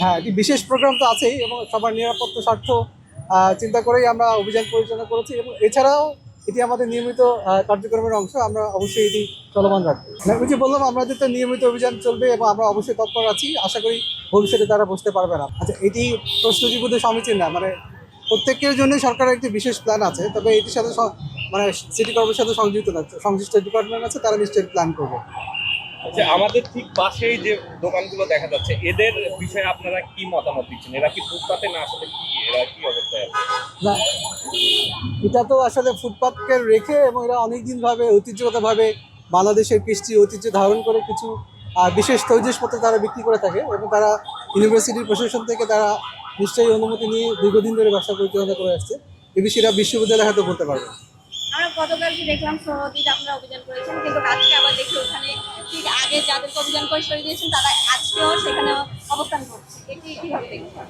হ্যাঁ, এটি বিশেষ প্রোগ্রাম তো আছেই এবং সবার নিরাপত্তা স্বার্থ চিন্তা করেই আমরা অভিযান পরিচালনা করেছি এবং এছাড়াও এটি আমাদের নিয়মিত কার্যক্রমের অংশ। আমরা অবশ্যই এটি চলমান রাখবো। ওই যে বললাম, আমাদের তো নিয়মিত অভিযান চলবে এবং আমরা অবশ্যই তৎপর আছি। আশা করি ভবিষ্যতে তারা বসতে পারবে না। আচ্ছা, এটি প্রশ্নটি বোধহয় সমীচীন না। মানে প্রত্যেকের জন্যই সরকারের একটি বিশেষ প্ল্যান আছে, তবে এটির সাথে মানে সিটি কর্পোরেশনের সাথে সংযুক্ত না, সংশ্লিষ্ট ডিপার্টমেন্ট আছে, তারা নিশ্চয়ই প্ল্যান করবে। আচ্ছা, আমাদের ঠিক পাশেই যে দোকানগুলো দেখা যাচ্ছে, এদের বিষয়ে আপনারা কি মতামত দিচ্ছেন? এরা কি ফুটপাতে না আসলে কি এরা কি অবস্থায় আছে? না, এটা তো আসলে ফুটপাতকে রেখে এবং এরা অনেকদিনভাবে ঐতিহ্যগতভাবে বাংলাদেশের কৃষ্টি ঐতিহ্য ধারণ করে কিছু বিশেষ তৈজসপত্র তারা বিক্রি করে থাকে এবং তারা ইউনিভার্সিটির প্রশাসন থেকে তারা নিশ্চয়ই অনুমতি নিয়ে দীর্ঘদিন ধরে ব্যবসা পরিচালনা করে আসছে। এ বিষয়ে বিশ্ববিদ্যালয় হয়তো বলতে পারবে। আমরা গতকালকে দেখলাম সৌরদীতে আপনারা অভিযান করেছেন, কিন্তু আজকে আবার দেখি ওখানে ঠিক আগে যাদেরকে অভিযান করে সরিয়ে দিয়েছেন তারা আজকেও সেখানে অবস্থান করছে। এটি কিভাবে দেখছেন?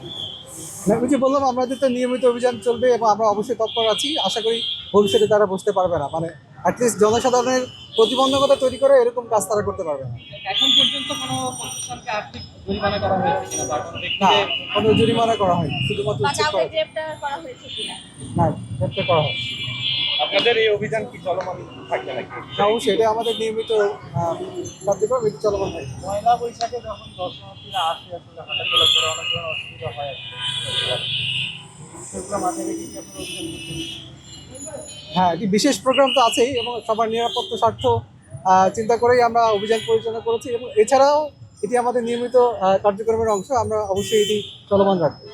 ওই যে বললাম, আমাদের তো নিয়মিত অভিযান চলবে এবং আমরা অবশ্যই তৎপর আছি। আশা করি ভবিষ্যতে তারা বসতে পারবে না। মানে অ্যাটলিস্ট জনসাধারণের প্রতিবন্ধকতা তৈরি করে এরকম কাজ তারা করতে পারবে না। এখন পর্যন্ত কোনো প্রতিষ্ঠানকে আর্থিক জরিমানা করা হয়েছে কিনা বা কোনো না, ব্যক্তিকে কোনো জরিমানা করা হয়নি, শুধুমাত্র বা উচ্ছেদ কাউকে করা। গ্রেপ্তার করা হয়েছে কিনা? না, গ্রেপ্তার করা হয়। আপনাদের এই অভিযান কি চলমান থাকবে নাকি? না, অবশ্যই এটা আমাদের নিয়মিত কার্যক্রম, এটি চলমান থাকে। পয়লা বৈশাখে যখন দর্শনার্থীরা আসে আসলে হাঁটাচলা করে অনেক ধরনের অসুবিধা হয় সেগুলো মাথায় রেখে কি আপনারা অভিযান করছেন? হ্যাঁ, এটি বিশেষ প্রোগ্রাম তো আছেই এবং সবার নিরাপত্তা স্বার্থ চিন্তা করেই আমরা অভিযান পরিচালনা করেছি এবং এছাড়াও এটি আমাদের নিয়মিত কার্যক্রমের অংশ। আমরা অবশ্যই এটি চলমান রাখবো।